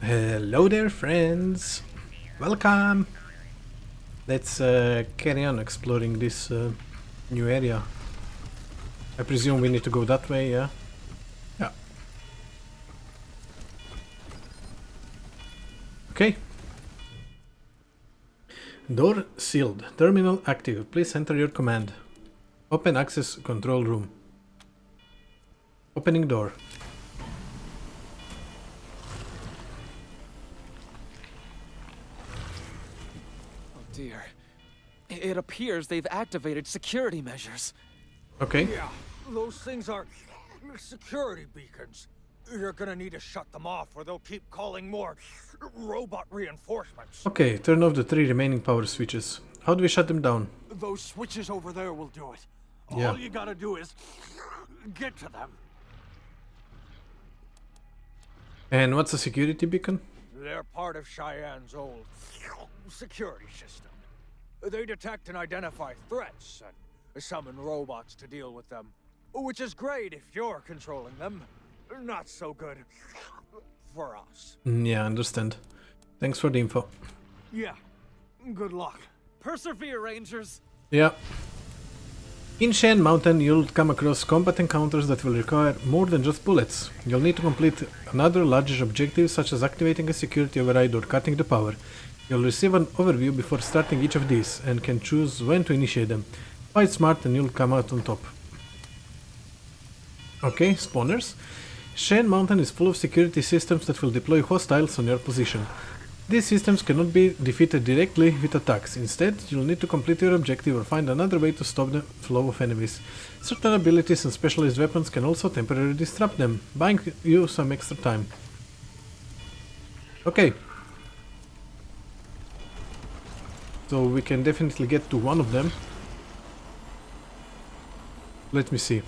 Hello there, friends. Welcome. Let's carry on exploring this new area. I presume we need to go that way, yeah? Yeah. Okay. Door sealed. Terminal active. Please enter your command. Open access control room. Opening door. Dear. It appears they've activated security measures. Okay. Yeah, those things are security beacons. You're gonna need to shut them off or they'll keep calling more robot reinforcements. Okay, turn off the 3 remaining power switches. How do we shut them down? Those switches over there will do it. Yeah. All you gotta do is get to them. And what's a security beacon? They're part of Cheyenne's old security system. They detect and identify threats and summon robots to deal with them. Which is great if you're controlling them. Not so good for us. Yeah, understand. Thanks for the info. Yeah, good luck. Persevere, Rangers! Yeah. In Cheyenne Mountain, you'll come across combat encounters that will require more than just bullets. You'll need to complete another larger objective, such as activating a security override or cutting the power. You'll receive an overview before starting each of these, and can choose when to initiate them. Fight smart and you'll come out on top. Okay, spawners. Cheyenne Mountain is full of security systems that will deploy hostiles on your position. These systems cannot be defeated directly with attacks. Instead, you'll need to complete your objective or find another way to stop the flow of enemies. Certain abilities and specialized weapons can also temporarily disrupt them, buying you some extra time. Okay. So we can definitely get to one of them. Let me see.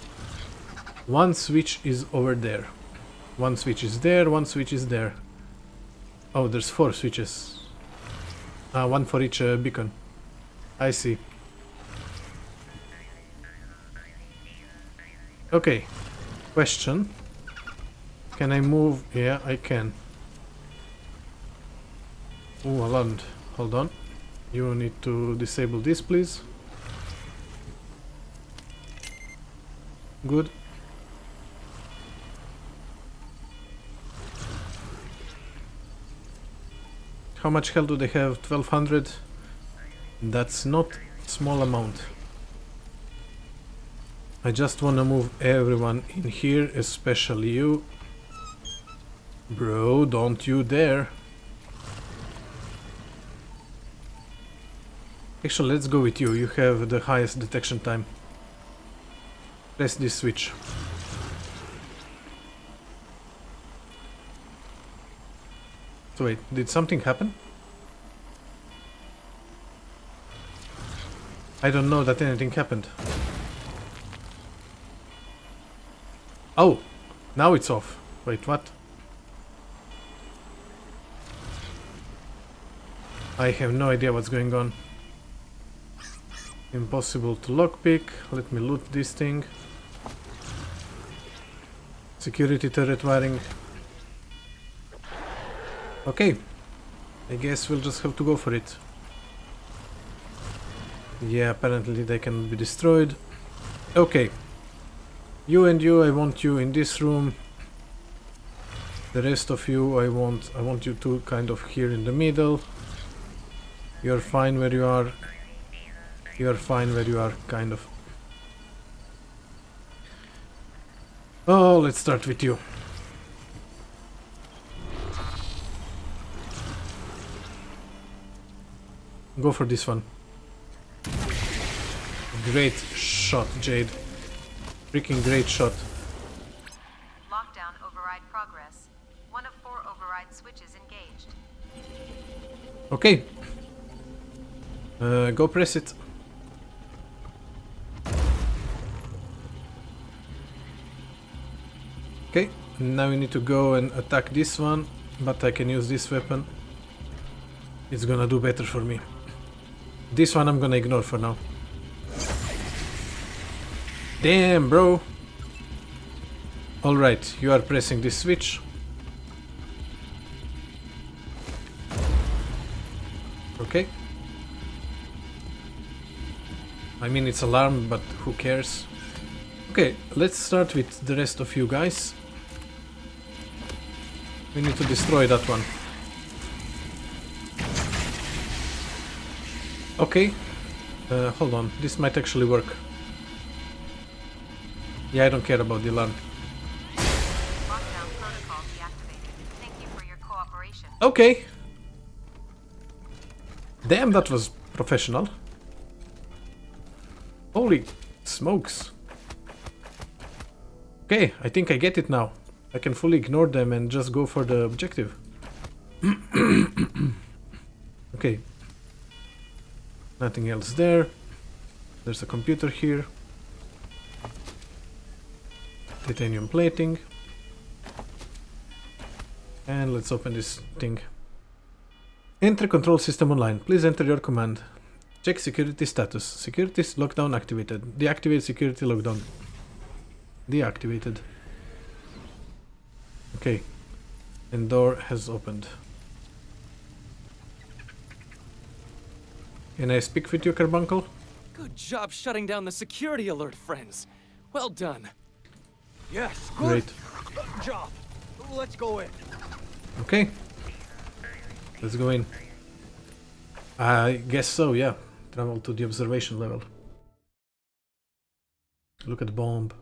One switch is over there. One switch is there, one switch is there. Oh, there's 4 switches. One for each beacon. I see. Okay. Question. Can I move? Yeah, I can. Oh, hold on. You need to disable this, please. Good. How much health do they have? 1200? That's not a small amount. I just wanna move everyone in here, especially you. Bro, don't you dare. Actually, let's go with you. You have the highest detection time. Press this switch. So wait, did something happen? I don't know that anything happened. Oh! Now it's off. Wait, what? I have no idea what's going on. Impossible to lockpick. Let me loot this thing. Security turret wiring. Okay. I guess we'll just have to go for it. Yeah, apparently they cannot be destroyed. Okay. You and you, I want you in this room. The rest of you, I want you to kind of here in the middle. You're fine where you are. You're fine where you are, kind of. Oh, let's start with you. Go for this one. Great shot, Jade. Freaking great shot. Lockdown override progress. 1 of 4 override switches engaged. Okay. Go press it. Okay, now we need to go and attack this one, but I can use this weapon. It's gonna do better for me. This one I'm gonna ignore for now. Damn, bro! Alright, you are pressing this switch. Okay. I mean, it's alarm, but who cares? Okay, let's start with the rest of you guys. We need to destroy that one. Okay. Hold on, this might actually work. Yeah, I don't care about the alarm. Lockdown protocol deactivated. Thank you for your cooperation. Okay. Damn, that was professional. Holy smokes. Okay, I think I get it now. I can fully ignore them and just go for the objective. Okay. Nothing else there. There's a computer here. Titanium plating. And let's open this thing. Enter control system online. Please enter your command. Check security status. Security lockdown activated. Deactivate security lockdown. Deactivated. Okay. And door has opened. Can I speak with you, Carbuncle? Good job shutting down the security alert, friends. Well done. Yes, good Great. job. Let's go in. Okay. Let's go in. I guess so, yeah. Travel to the observation level. Look at the bomb.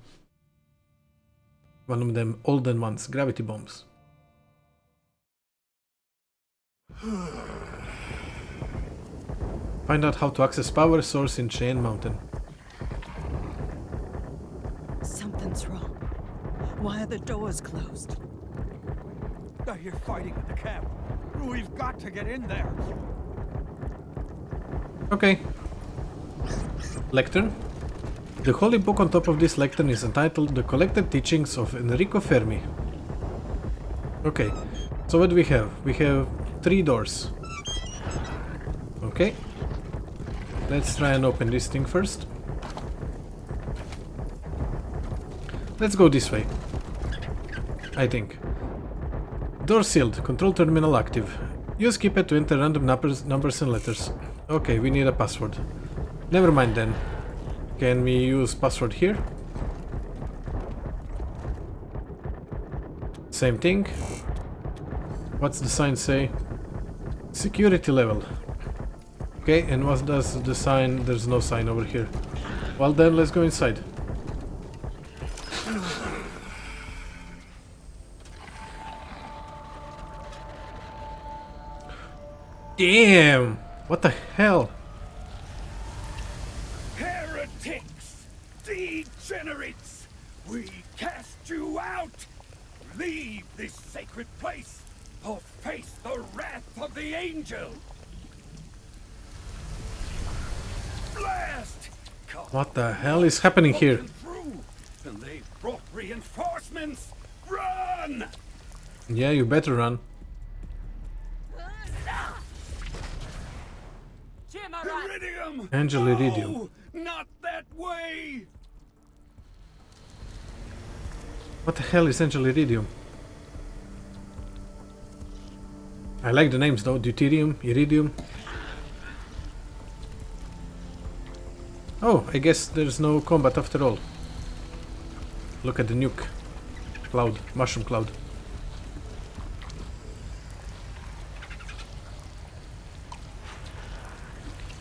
One of them olden ones, gravity bombs. Find out how to access power source in Cheyenne Mountain. Something's wrong. Why are the doors closed? I hear fighting at the camp. We've got to get in there. Okay. Lectern. The holy book on top of this lectern is entitled The Collected Teachings of Enrico Fermi. Okay, so what do we have? We have 3 doors. Okay. Let's try and open this thing first. Let's go this way. I think. Door sealed. Control terminal active. Use keypad to enter random numbers and letters. Okay, we need a password. Never mind then. Can we use password here? Same thing. What's the sign say? Security level. Okay, and what does the sign? There's no sign over here. Well then, let's go inside. Damn! What the hell? Heretics! Degenerates! We cast you out! Leave this sacred place, or face the wrath of the angel! Blast! What the hell is happening here? Through, and they've brought reinforcements! Run! Yeah, you better run. Iridium! Angel Iridium. No, not that way! What the hell is Angel Iridium? I like the names though. Deuterium, Iridium. Oh, I guess there's no combat after all. Look at the nuke. Cloud, mushroom cloud.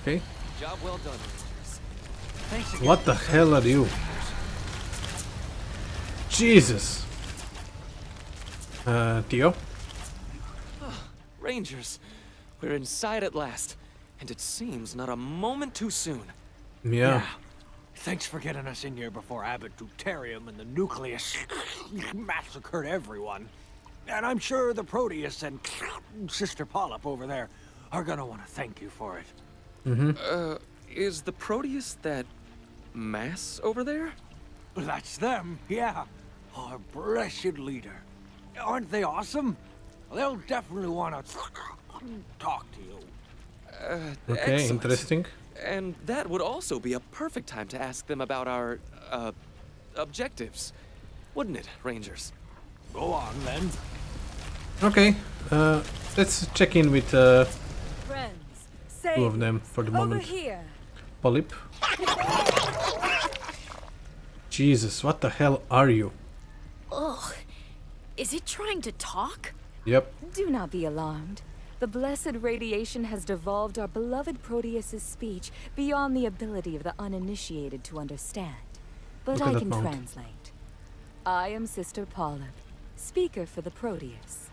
Okay. Job well done, Rangers. Thanks again. What the hell are you? Jesus. Theo? Rangers, we're inside at last, and it seems not a moment too soon. Yeah. Thanks for getting us in here before Abbott Deuterium and the Nucleus massacred everyone. And I'm sure the Proteus and Sister Polyp over there are gonna want to thank you for it. Is the Proteus that mass over there? That's them, yeah. Our blessed leader. Aren't they awesome? They'll definitely want to talk to you. Okay, Excellent. interesting. And that would also be a perfect time to ask them about our, objectives. Wouldn't it, Rangers? Go on, then. Okay, let's check in with Friends, Two of them for the Over moment. here. Polyp. Jesus, what the hell are you? Ugh. Is it trying to talk? Yep. Do not be alarmed. The blessed radiation has devolved our beloved Proteus's speech beyond the ability of the uninitiated to understand. But Look at I that can mount. translate. I am Sister Polyp, speaker for the Proteus.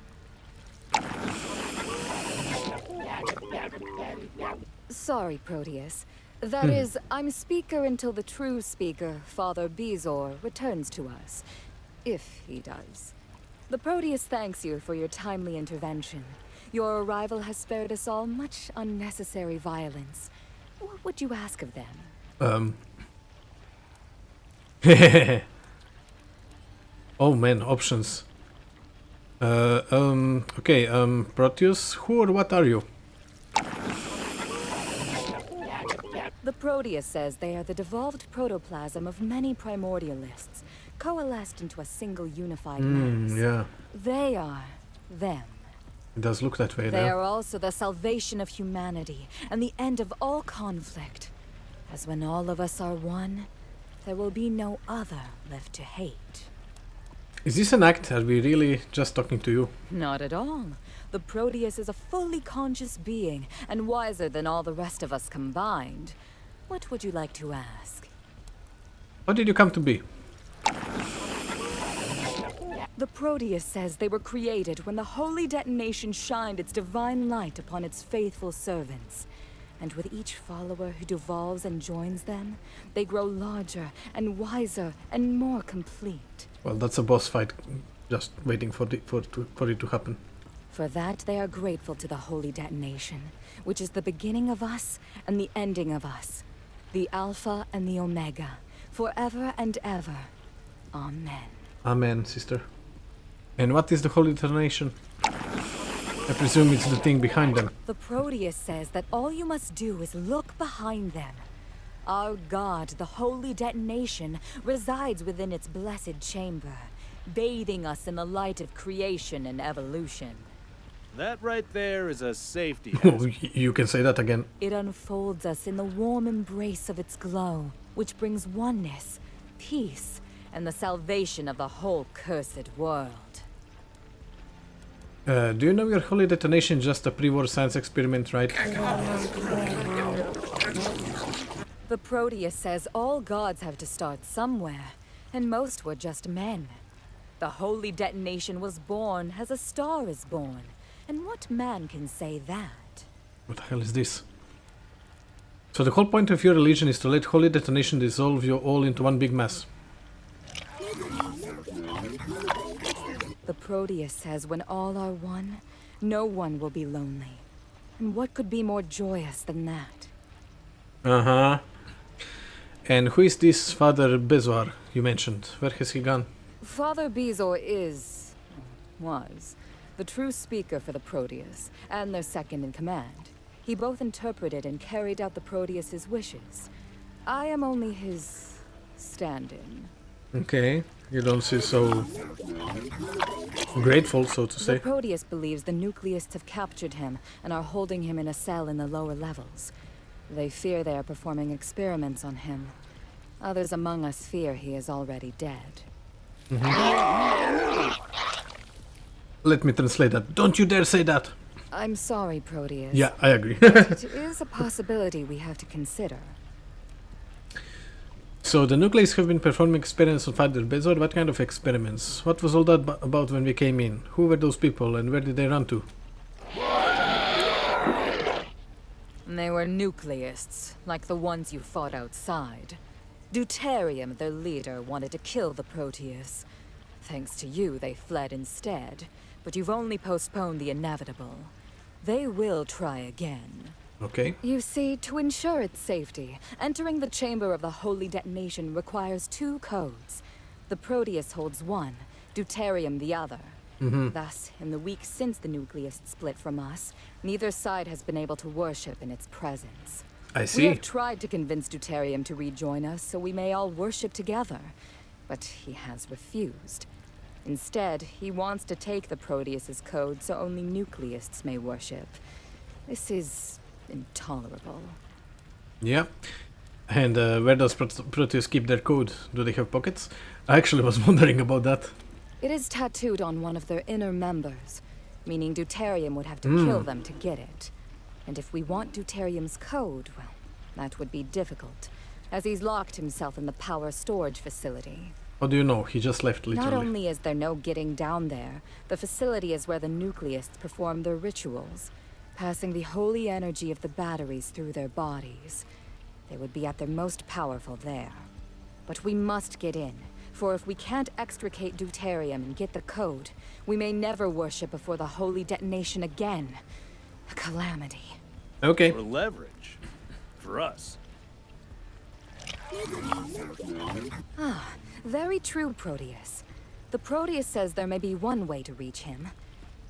Sorry, Proteus. That is, I'm speaker until the true speaker, Father Bezor, returns to us. If he does. The Proteus thanks you for your timely intervention. Your arrival has spared us all much unnecessary violence. What would you ask of them? Oh man, options. Okay, Proteus, who or what are you? The Proteus says they are the devolved protoplasm of many primordialists, coalesced into a single unified mass. Yeah, They are them. it does look that way They there. are also the salvation of humanity and the end of all conflict. As when all of us are one, there will be no other left to hate. Is this an act? Are we really just talking to you? Not at all. The Proteus is a fully conscious being and wiser than all the rest of us combined. What would you like to ask? How did you come to be? The Proteus says they were created when the Holy Detonation shined its divine light upon its faithful servants. And with each follower who devolves and joins them, they grow larger and wiser and more complete. Well, that's a boss fight, just waiting for it to happen. For that, they are grateful to the Holy Detonation, which is the beginning of us and the ending of us. The Alpha and the Omega, forever and ever. Amen. Amen, sister. And what is the Holy Detonation? I presume it's the thing behind them. The Proteus says that all you must do is look behind them. Our God, the Holy Detonation, resides within its blessed chamber, bathing us in the light of creation and evolution. That right there is a safety Oh, hazard. you can say that again. It unfolds us in the warm embrace of its glow, which brings oneness, peace, and the salvation of the whole cursed world. Do you know your Holy Detonation is just a pre-war science experiment, right? The Proteus says all gods have to start somewhere, and most were just men. The Holy Detonation was born as a star is born, and what man can say that? What the hell is this? So the whole point of your religion is to let Holy Detonation dissolve you all into one big mass. The Proteus says when all are one, no one will be lonely. And what could be more joyous than that? Uh-huh. And who is this Father Bezor you mentioned? Where has he gone? Father Bezor was, the true speaker for the Proteus, and their second in command. He both interpreted and carried out the Proteus's wishes. I am only his stand-in. Okay, you don't seem so grateful, so to The say. Proteus believes the nucleists have captured him and are holding him in a cell in the lower levels. They fear they are performing experiments on him. Others among us fear he is already dead. Let me translate that. Don't you dare say that! I'm sorry, Proteus. Yeah, I agree. It is a possibility we have to consider. So the nucleists have been performing experiments on Father Bezor. What kind of experiments? What was all that about when we came in? Who were those people and where did they run to? They were nucleists, like the ones you fought outside. Deuterium, their leader, wanted to kill the Proteus. Thanks to you, they fled instead. But you've only postponed the inevitable. They will try again. Okay. You see, to ensure its safety, entering the chamber of the Holy Detonation requires 2 codes. The Proteus holds one, Deuterium the other. Thus, in the weeks since the nucleists split from us, neither side has been able to worship in its presence. I We see. have tried to convince Deuterium to rejoin us so we may all worship together, but he has refused. Instead, he wants to take the Proteus's code so only nucleists may worship. This is intolerable. Yeah. And where does Proteus keep their code? Do they have pockets? I actually was wondering about that. It is tattooed on one of their inner members, meaning Deuterium would have to kill them to get it. And if we want Deuterium's code, well, that would be difficult, as he's locked himself in the power storage facility. How do you know? He just left, literally. Not only is there no getting down there, the facility is where the nucleists perform their rituals, passing the holy energy of the batteries through their bodies. They would be at their most powerful there. But we must get in, for if we can't extricate Deuterium and get the code, we may never worship before the Holy Detonation again. A calamity. Okay. Or leverage. For us. Ah, very true, Proteus. The Proteus says there may be one way to reach him.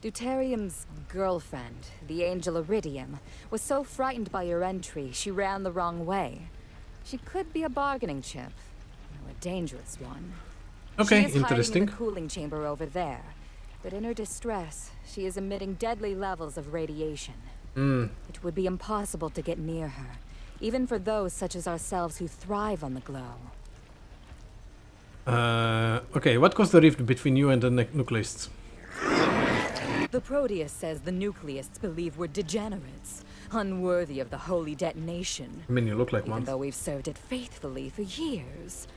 Deuterium's girlfriend, the angel Iridium, was so frightened by your entry, she ran the wrong way. She could be a bargaining chip, though a dangerous one. Okay, she is hiding interesting. in the cooling chamber over there, but in her distress, she is emitting deadly levels of radiation. It would be impossible to get near her, even for those such as ourselves who thrive on the glow. Okay, what caused the rift between you and the nucleists? The Proteus says the nucleists believe we're degenerates, unworthy of the Holy Detonation. I mean, you look like Even one. though we've served it faithfully for years.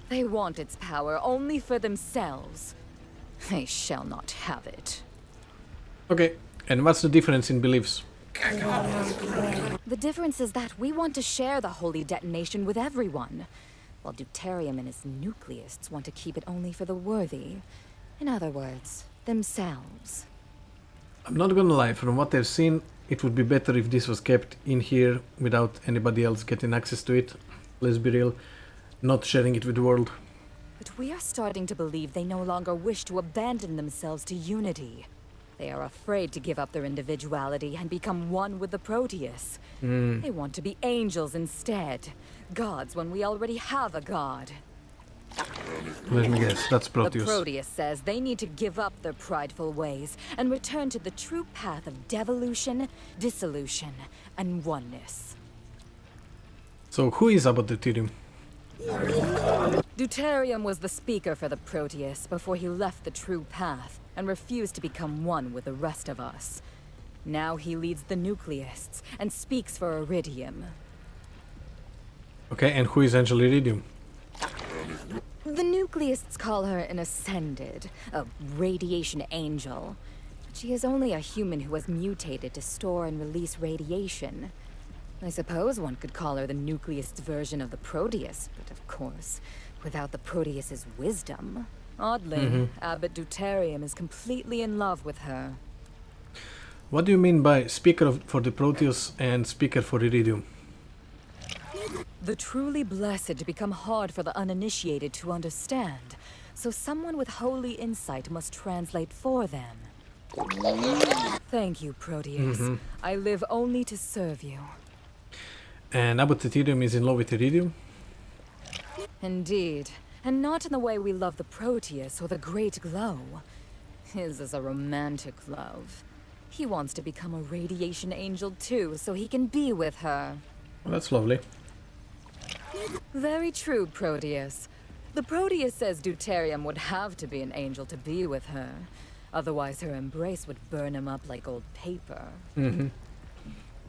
They want its power only for themselves. They shall not have it. Okay, and what's the difference in beliefs? The difference is that we want to share the Holy Detonation with everyone, while Deuterium and his nucleists want to keep it only for the worthy. In other words, themselves. I'm not gonna lie, from what I've seen, it would be better if this was kept in here without anybody else getting access to it. Let's be real, not sharing it with the world. But we are starting to believe they no longer wish to abandon themselves to unity. They are afraid to give up their individuality and become one with the Proteus. They want to be angels instead. Gods when we already have a god. Let me guess, that's Proteus. The Proteus says they need to give up their prideful ways and return to the true path of devolution, dissolution, and oneness. So who is about Deuterium? Deuterium was the speaker for the Proteus before he left the true path and refused to become one with the rest of us. Now he leads the nucleists and speaks for Iridium. Okay, and who is Angel Iridium? The nucleists call her an ascended, a radiation angel. But she is only a human who has mutated to store and release radiation. I suppose one could call her the nucleist version of the Proteus, but of course, without the Proteus's wisdom. Oddly, Abbot Deuterium is completely in love with her. What do you mean by speaker for the Proteus and speaker for Iridium? The truly blessed become hard for the uninitiated to understand, so someone with holy insight must translate for them. Thank you, Proteus. I live only to serve you. And Abbot Deuterium is in love with Iridium? Indeed, and not in the way we love the Proteus or the Great Glow. His is a romantic love. He wants to become a radiation angel too, so he can be with her. Well, that's lovely. Very true, Proteus. The Proteus says Deuterium would have to be an angel to be with her. Otherwise her embrace would burn him up like old paper.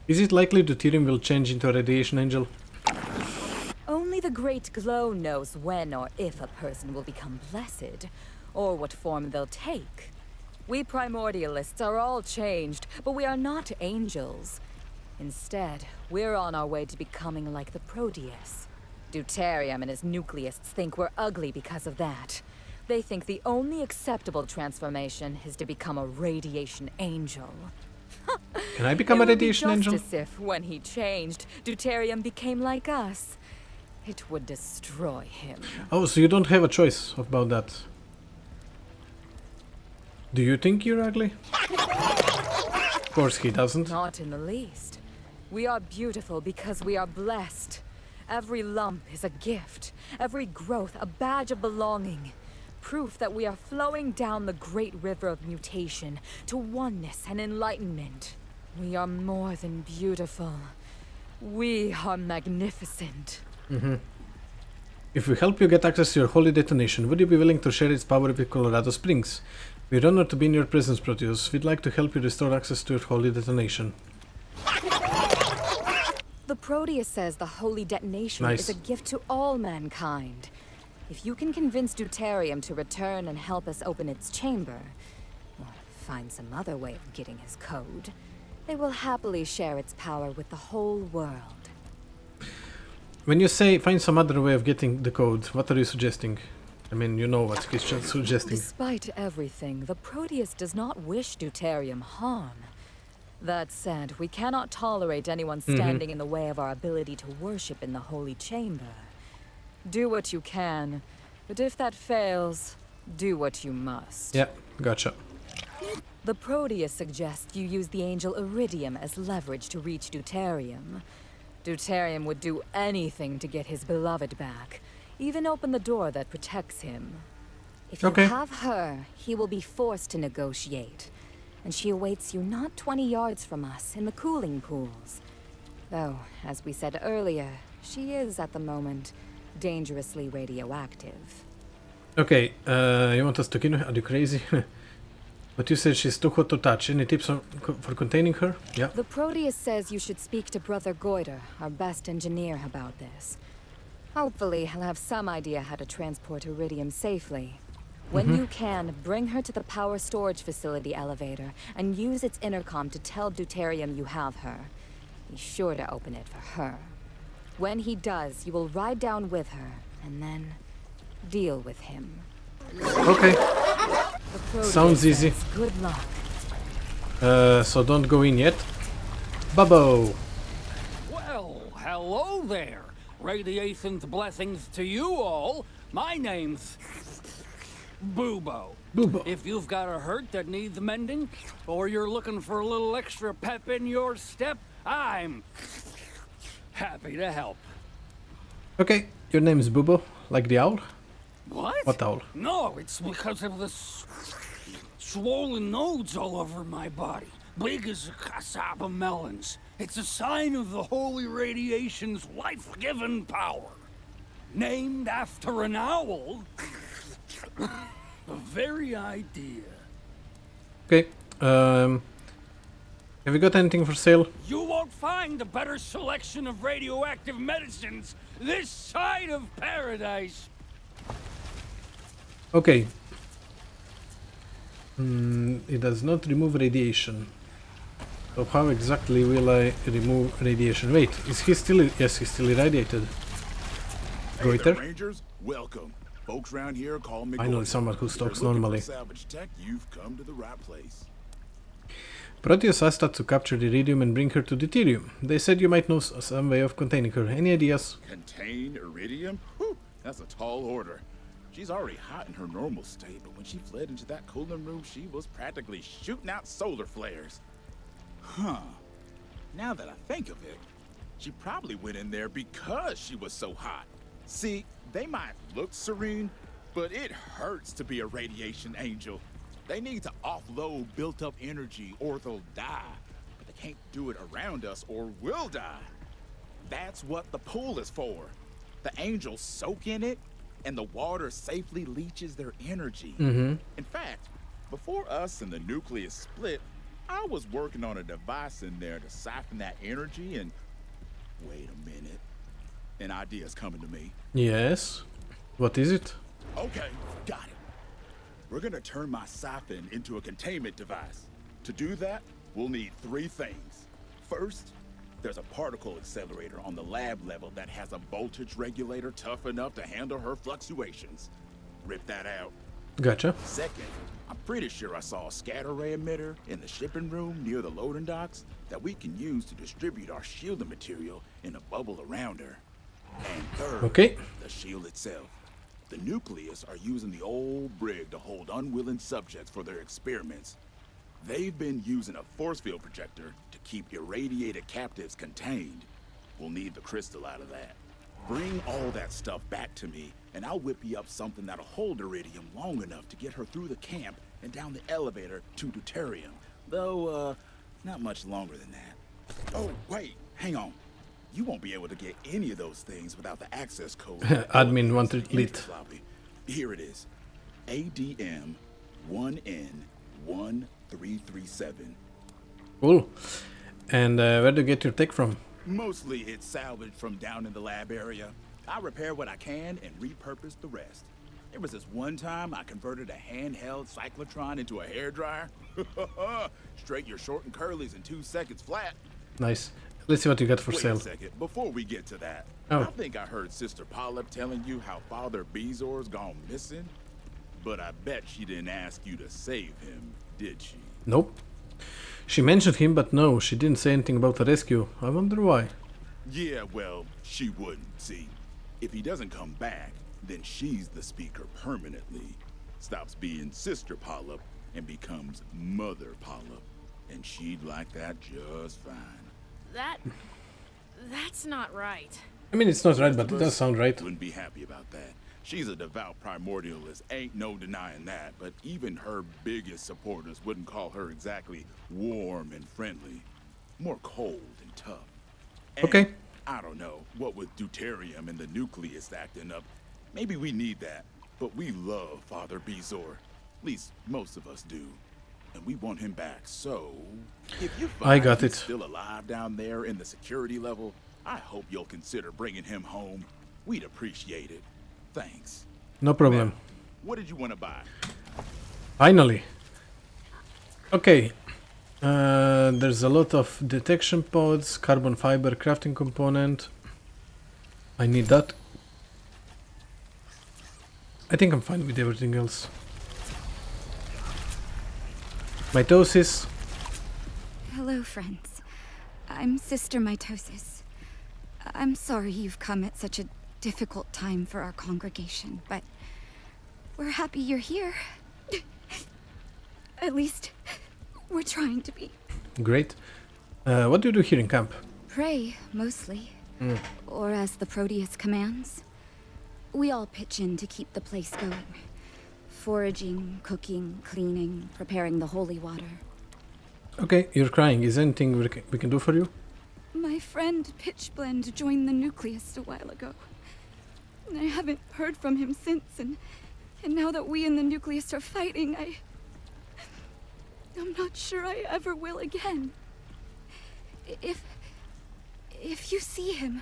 Is it likely Deuterium will change into a radiation angel? Only the Great Glow knows when or if a person will become blessed, or what form they'll take. We primordialists are all changed, but we are not angels. Instead, we're on our way to becoming like the Proteus. Deuterium and his nucleists think we're ugly because of that. They think the only acceptable transformation is to become a radiation angel. Can I become a radiation angel? It would be just as if, when he changed, Deuterium became like us. It would destroy him. Oh, so you don't have a choice about that. Do you think you're ugly? Of course he doesn't. Not in the least. We are beautiful because we are blessed. Every lump is a gift. Every growth a badge of belonging. Proof that we are flowing down the great river of mutation to oneness and enlightenment. We are more than beautiful. We are magnificent. If we help you get access to your Holy Detonation, would you be willing to share its power with Colorado Springs? We're honored to be in your presence, Proteus. We'd like to help you restore access to your Holy Detonation. The Proteus says the Holy Detonation is a gift to all mankind. If you can convince Deuterium to return and help us open its chamber, or find some other way of getting his code, they will happily share its power with the whole world. When you say find some other way of getting the code, what are you suggesting? I mean, you know what he's suggesting. Despite everything, the Proteus does not wish Deuterium harm. That said, we cannot tolerate anyone standing in the way of our ability to worship in the Holy Chamber. Do what you can, but if that fails, do what you must. Yeah, gotcha. The Proteus suggests you use the angel Iridium as leverage to reach Deuterium. Deuterium would do anything to get his beloved back, even open the door that protects him. If you have her, he will be forced to negotiate. And she awaits you not 20 yards from us in the cooling pools. Though, as we said earlier, she is at the moment dangerously radioactive. Okay, you want us to kill her? Are you crazy? But you said she's too hot to touch. Any tips for containing her? Yeah. The Proteus says you should speak to Brother Goiter, our best engineer, about this. Hopefully, he'll have some idea how to transport Iridium safely. When you can, bring her to the power storage facility elevator and use its intercom to tell Deuterium you have her. Be sure to open it for her. When he does, you will ride down with her and then deal with him. Okay. Sounds easy. Good luck. So don't go in yet. Bubbo! Well, hello there. Radiation's blessings to you all. My name's Bubo. Bubo. If you've got a hurt that needs mending, or you're looking for a little extra pep in your step, I'm happy to help. Okay, your name is Bubo, like the owl? What? What owl? No, it's because of the swollen nodes all over my body. Big as a cassava melons. It's a sign of the holy radiation's life-giving power. Named after an owl. The very idea. Okay, have you got anything for sale? You won't find a better selection of radioactive medicines this side of paradise. Okay. It does not remove radiation. So how exactly will I remove radiation? Wait, is he still... Yes, he's still irradiated. Hey there, Goiter? Rangers. Welcome. Folks around here call me Finally Goiter. someone who If you're talks looking for normally. salvage tech, you've come to the right place. Proteus asked us to capture the Iridium and bring her to Deuterium. They said you might know some way of containing her. Any ideas? Contain Iridium? Whew, that's a tall order. She's already hot in her normal state, but when she fled into that cooling room, she was practically shooting out solar flares. Huh. Now that I think of it, she probably went in there because she was so hot. See, they might look serene, but it hurts to be a radiation angel. They need to offload built-up energy or they'll die. But they can't do it around us or we'll die. That's what the pool is for. The angels soak in it, and the water safely leaches their energy. In fact, before us and the nucleus split, I was working on a device in there to siphon that energy and... Wait a minute. An idea's coming to me. Yes. What is it? Okay, got it. We're gonna turn my siphon into a containment device. To do that, we'll need 3 things. First, there's a particle accelerator on the lab level that has a voltage regulator tough enough to handle her fluctuations. Rip that out. Gotcha. Second, I'm pretty sure I saw a scatter ray emitter in the shipping room near the loading docks that we can use to distribute our shielding material in a bubble around her. And third, the shield itself. The nucleus are using the old brig to hold unwilling subjects for their experiments. They've been using a force field projector to keep irradiated captives contained. We'll need the crystal out of that. Bring all that stuff back to me, and I'll whip you up something that'll hold Iridium long enough to get her through the camp and down the elevator to Deuterium. Though, Not much longer than that. Oh, wait, hang on. You won't be able to get any of those things without the access code. Admin wanted lit. Here it is. ADM 1N1337. Cool. And where do you get your tech from? Mostly it's salvaged from down in the lab area. I repair what I can and repurpose the rest. There was this one time I converted a handheld cyclotron into a hairdryer. Straight your short and curlies in 2 seconds flat. Nice. Let's see what you got for sale. Wait a second, before we get to that, Oh. I think I heard Sister Polyp telling you how Father Bezor's gone missing. But I bet she didn't ask you to save him, did she? Nope. She mentioned him, but no, she didn't say anything about the rescue. I wonder why. Yeah, well, she wouldn't, see. If he doesn't come back, then she's the speaker permanently. Stops being Sister Polyp and becomes Mother Polyp. And she'd like that just fine. That's not right. I mean, it's not right, but it does sound right. Wouldn't be happy about that. She's a devout primordialist, ain't no denying that, but even her biggest supporters wouldn't call her exactly warm and friendly. More cold and tough. And Okay. I don't know, what with deuterium and the nucleus acting up, maybe we need that, but we love Father Bezor. At least most of us do. And we want him back, so if you find got he's it. still alive down there in the security level, I hope you'll consider bringing him home. We'd appreciate it. Thanks. No problem. Now, what did you want to buy? Finally. Okay. There's a lot of detection pods, carbon fiber crafting component. I need that. I think I'm fine with everything else. Mitosis. Hello, friends. I'm Sister Mitosis. I'm sorry you've come at such a difficult time for our congregation, but we're happy you're here. At least, we're trying to be. Great. What do you do here in camp? Pray, mostly. Or as the Proteus commands. We all pitch in to keep the place going. Foraging, cooking, cleaning, preparing the holy water. Okay, you're crying. Is there anything we can do for you? My friend Pitchblend joined the Nucleus a while ago. I haven't heard from him since, and now that we in the Nucleus are fighting, I'm not sure I ever will again. If you see him,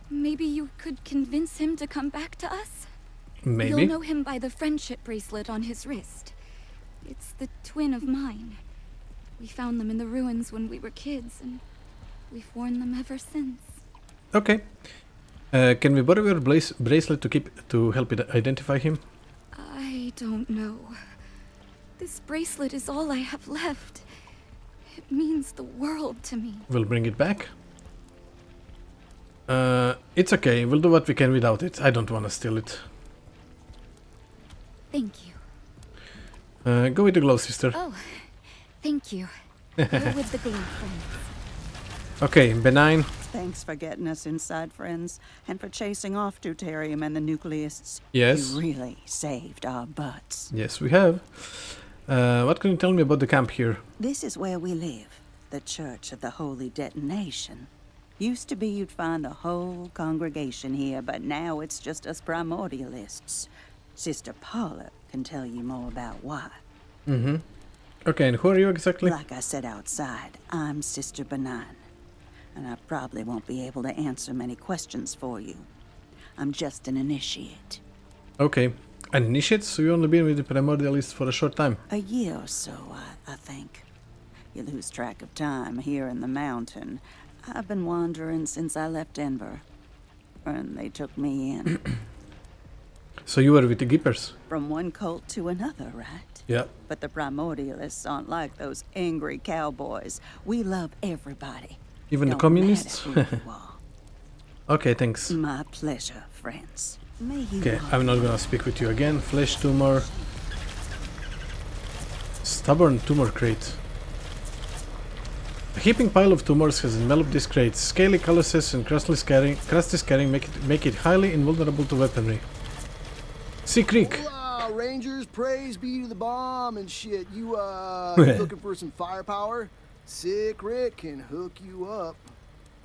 maybe you could convince him to come back to us? Maybe. You'll know him by the friendship bracelet on his wrist. It's the twin of mine. We found them in the ruins when we were kids, and we've worn them ever since. Okay. Can we borrow your bracelet to help it identify him? I don't know. This bracelet is all I have left. It means the world to me. We'll bring it back. It's okay. We'll do what we can without it. I don't want to steal it. Thank you. Go with the glow, sister. Oh, thank you. Go with the glow, friends. Okay, benign. Thanks for getting us inside, friends, and for chasing off deuterium and the nucleists. Yes. You really saved our butts. Yes, we have. What can you tell me about the camp here? This is where we live, the Church of the Holy Detonation. Used to be you'd find the whole congregation here, but now it's just us primordialists. Sister Polyp can tell you more about why. Mm-hmm. Okay, and who are you exactly? Like I said outside, I'm Sister Benign, and I probably won't be able to answer many questions for you. I'm just an initiate. Okay. An initiate? So you only been with the primordialists for a short time? A year or so, I think. You lose track of time here in the mountain. I've been wandering since I left Denver, and they took me in. So you were with the Gippers? From one cult to another, right? Yeah. But the primordialists aren't like those angry cowboys. We love everybody. Even the Don't communists? matter who you are. Okay, thanks. My pleasure, friends. May you Okay, I'm not gonna speak with you again. Flesh tumor. Stubborn tumor crate. A heaping pile of tumors has enveloped this crate. Scaly colossus and crusty scarring make it highly invulnerable to weaponry. Sea Creek. Hola, Rangers, praise be to the bomb and shit. You looking for some firepower? Sick Rick can hook you up.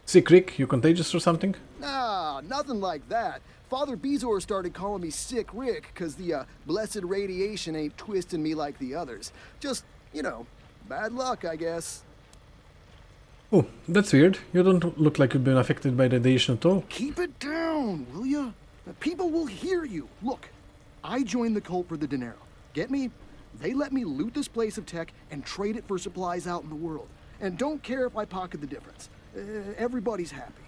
Sick Rick, you contagious or something? Nah, nothing like that. Father Bezor started calling me Sick Rick because the blessed radiation ain't twisting me like the others. Just, bad luck, I guess. Oh, that's weird. You don't look like you've been affected by radiation at all. Keep it down, will ya? People will hear you. Look, I joined the cult for the dinero. Get me? They let me loot this place of tech and trade it for supplies out in the world. And don't care if I pocket the difference. Everybody's happy.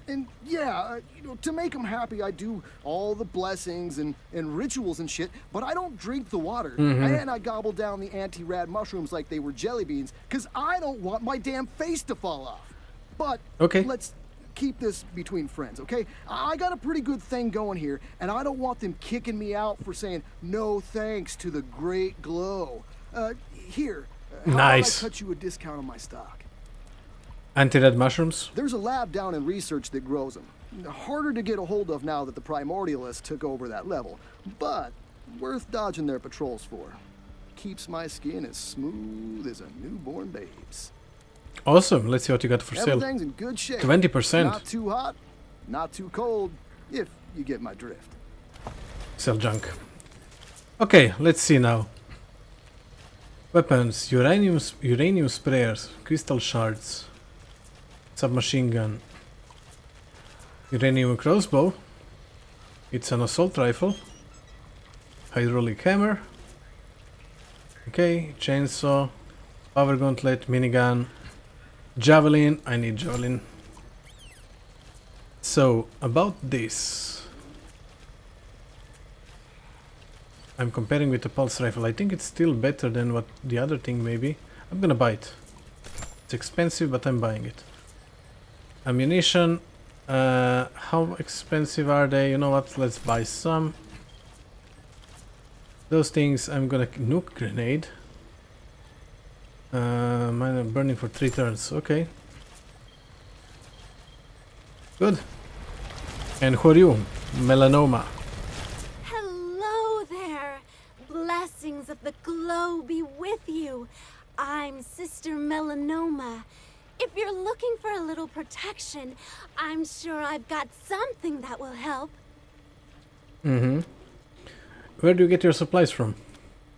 And yeah, to make them happy, I do all the blessings and rituals and shit, but I don't drink the water. And I gobble down the anti-rad mushrooms like they were jelly beans, because I don't want my damn face to fall off. But let's keep this between friends, okay? I got a pretty good thing going here, and I don't want them kicking me out for saying no thanks to the great glow. Here, how about I cut you a discount on my stock? Anti-red mushrooms? There's a lab down in research that grows them. Harder to get a hold of now that the primordialists took over that level, but worth dodging their patrols for. Keeps my skin as smooth as a newborn babe's. Awesome, let's see what you got for sale. Everything's in good shape. 20%. Not too hot, not too cold, if you get my drift. Sell junk. Okay, let's see now. Weapons, uranium sprayers, crystal shards, submachine gun, uranium crossbow, it's an assault rifle, hydraulic hammer, okay, chainsaw, power gauntlet, minigun, javelin, I need javelin. So, about this, I'm comparing with the pulse rifle. I think it's still better than what the other thing maybe. I'm gonna buy it. It's expensive, but I'm buying it. Ammunition, how expensive are they? You know what, let's buy some. Those things, I'm gonna nuke grenade. Mine are burning for 3 turns, okay. Good. And who are you? Melanoma. Hello there. Blessings of the glow be with you. I'm Sister Melanoma. If you're looking for a little protection, I'm sure I've got something that will help. Where do you get your supplies from?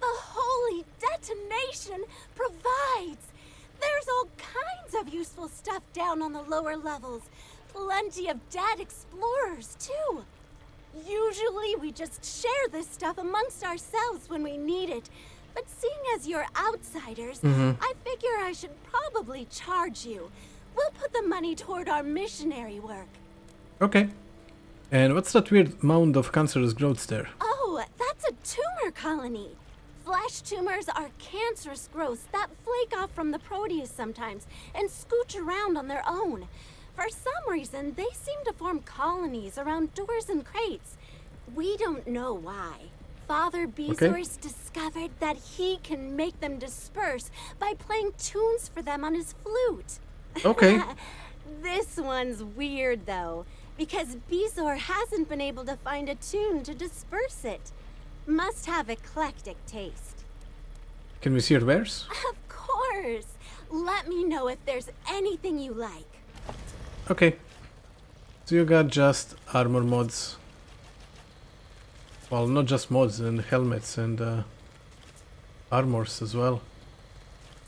The Holy Detonation provides. There's all kinds of useful stuff down on the lower levels. Plenty of dead explorers, too. Usually we just share this stuff amongst ourselves when we need it. But seeing as you're outsiders, I figure I should probably charge you. We'll put the money toward our missionary work. Okay. And what's that weird mound of cancerous growths there? Oh, that's a tumor colony. Flesh tumors are cancerous growths that flake off from the Proteus sometimes and scooch around on their own. For some reason, they seem to form colonies around doors and crates. We don't know why. Father Bezor's discovered that he can make them disperse by playing tunes for them on his flute. Okay. This one's weird, though, because Bezor hasn't been able to find a tune to disperse it. Must have eclectic taste. Can we see your wares? Of course. Let me know if there's anything you like. Okay. So you got just armor mods. Well, not just mods, and helmets and armors as well.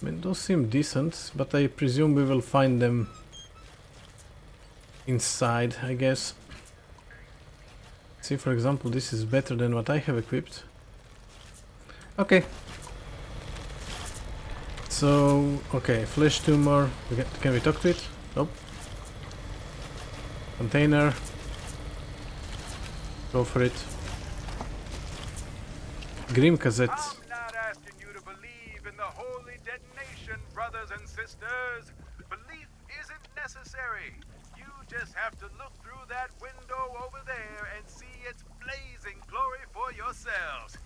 I mean, those seem decent, but I presume we will find them inside, I guess. See, for example, this is better than what I have equipped. Okay. So, okay, flesh tumor. Can we talk to it? Nope. Container. Go for it. Grim cassette. I'm not asking you to believe in the Holy Detonation, brothers and sisters. Belief isn't necessary. You just have to look through that window over there and see its blazing glory for yourselves.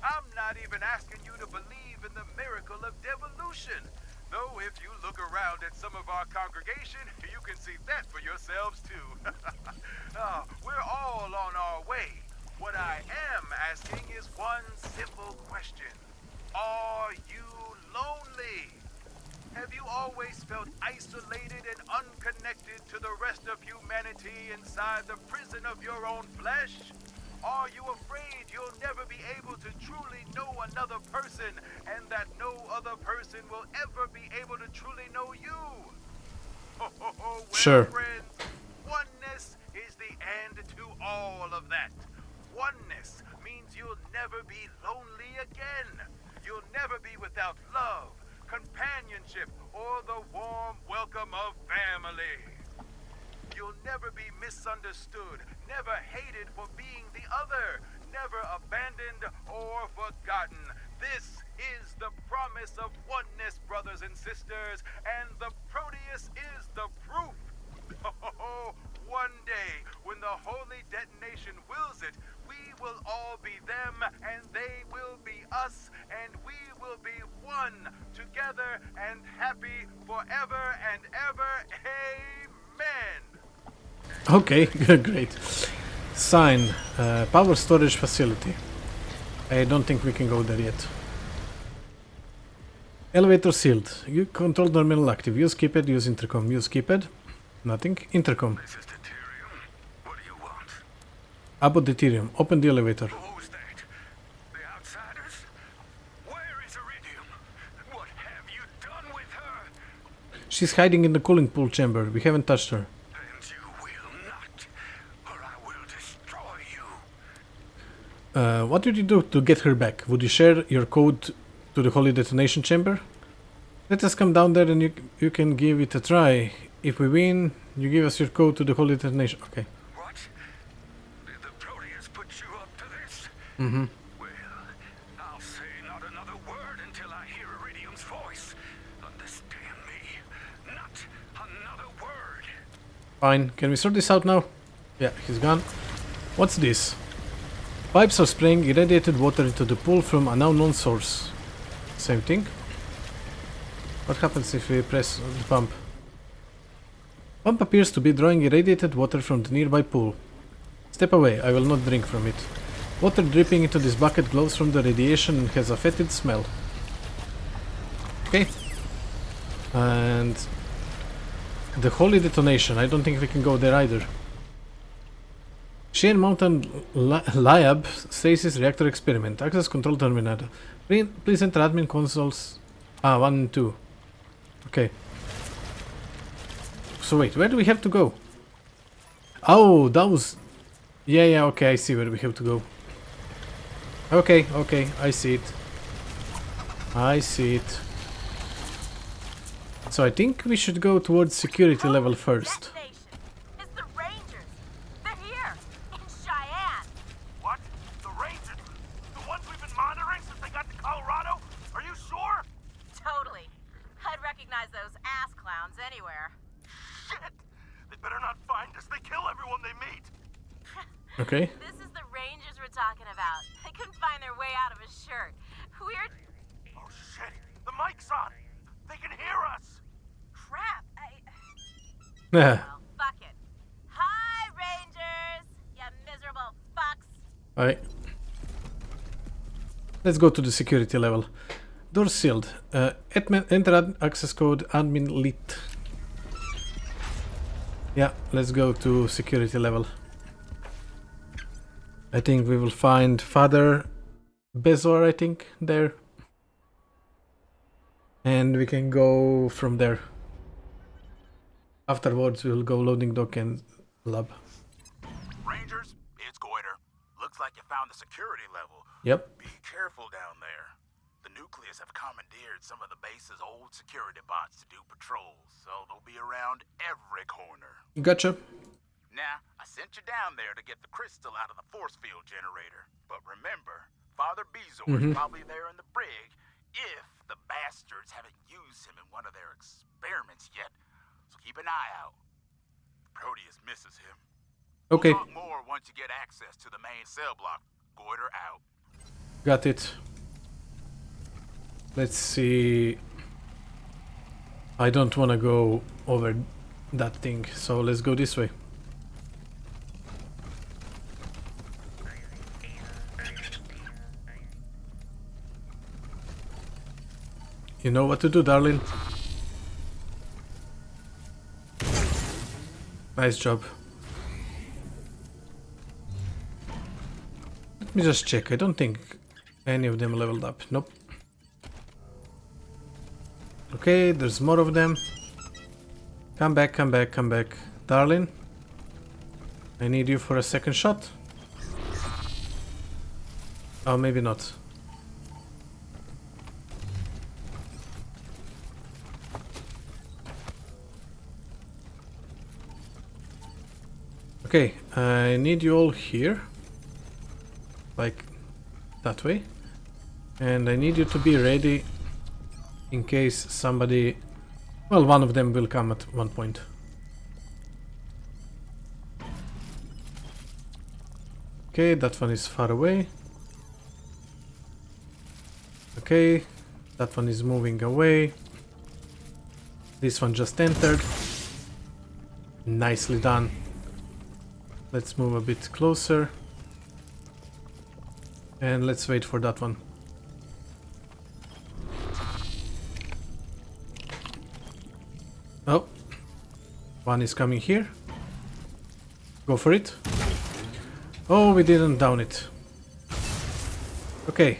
I'm not even asking you to believe in the miracle of devolution. Though if you look around at some of our congregation, you can see that for yourselves too. We're all on our way. What I am asking is one simple question. Are you lonely? Have you always felt isolated and unconnected to the rest of humanity inside the prison of your own flesh? Are you afraid you'll never be able to truly know another person and that no other person will ever be able to truly know you? Well, sure. friends, oneness is the end to all of that. Oneness means you'll never be lonely again. You'll never be without love, companionship, or the warm welcome of family. You'll never be misunderstood, never hated for being the other, never abandoned or forgotten. This is the promise of oneness, brothers and sisters, and the Proteus is the proof. One day, when the Holy Detonation wills it, we will all be them, and they will be us, and we will be one, together and happy forever and ever. Amen. Okay, great. Sign. Power storage facility. I don't think we can go there yet. Elevator sealed. You control terminal active. Use keypad, use intercom. Use keypad. Nothing. Intercom. This is Deuterium. What do you want? About deuterium. Open the elevator. Who's that? The outsiders? Where is Iridium? What have you done with her? She's hiding in the cooling pool chamber. We haven't touched her. And you will not, or I will destroy you. What would you do to get her back? Would you share your code to the Holy Detonation chamber? Let us come down there and you can give it a try. If we win, you give us your code to the Holy Detonation. Okay. What? Did the Proteus put you up to this? Mm-hmm. Well, I'll say not another word until I hear Iridium's voice. Understand me? Not another word. Fine. Can we sort this out now? Yeah, he's gone. What's this? Pipes are spraying irradiated water into the pool from an unknown source. Same thing. What happens if we press the pump? Pump appears to be drawing irradiated water from the nearby pool. Step away, I will not drink from it. Water dripping into this bucket glows from the radiation and has a fetid smell. Okay. And the Holy Detonation, I don't think we can go there either. Cheyenne Mountain Lab Stasis Reactor Experiment. Access Control Terminal. Please enter admin consoles. 1 and 2. Okay. So wait, where do we have to go? Oh, that was... Yeah, okay, I see where we have to go. Okay, I see it. I see it. So I think we should go towards security level first. It's the Rangers. They're here, in Cheyenne. What? The Rangers? The ones we've been monitoring since they got to Colorado? Are you sure? Totally. I'd recognize those ass clowns anywhere. Shit! They better not find us. They kill everyone they meet. Okay. This is the Rangers we're talking about. They couldn't find their way out of his shirt. Weird. Oh shit! The mic's on. They can hear us. Crap. Yeah. Well, fuck it. Hi, Rangers. You miserable fucks. Alright. Let's go to the security level. Door sealed. Enter access code admin lit. Yeah, let's go to security level. I think we will find Father Bezor, I think, there. And we can go from there. Afterwards, we'll go loading dock and lab. Rangers, it's Goiter. Looks like you found the security level. Yep. Be careful down there. The Nucleus have commandeered some of the base's old security bots to do patrols, so they'll be around every corner. Gotcha. Now, I sent you down there to get the crystal out of the force field generator. But remember, Father Bezor is probably there in the brig if the bastards haven't used him in one of their experiments yet. So keep an eye out. Proteus misses him. Okay. We'll talk more once you get access to the main cell block. Goiter out. Got it. Let's see. I don't want to go over that thing, so let's go this way. You know what to do, darling. Nice job. Let me just check. I don't think any of them leveled up. Nope. Okay, there's more of them. Come back, come back, come back. Darling, I need you for a second shot. Oh, maybe not. Okay, I need you all here. Like that way. And I need you to be ready in case somebody... Well, one of them will come at one point. Okay, that one is far away. Okay, that one is moving away. This one just entered. Nicely done. Let's move a bit closer. And let's wait for that one. Oh, one is coming here. Go for it. Oh, we didn't down it. Okay.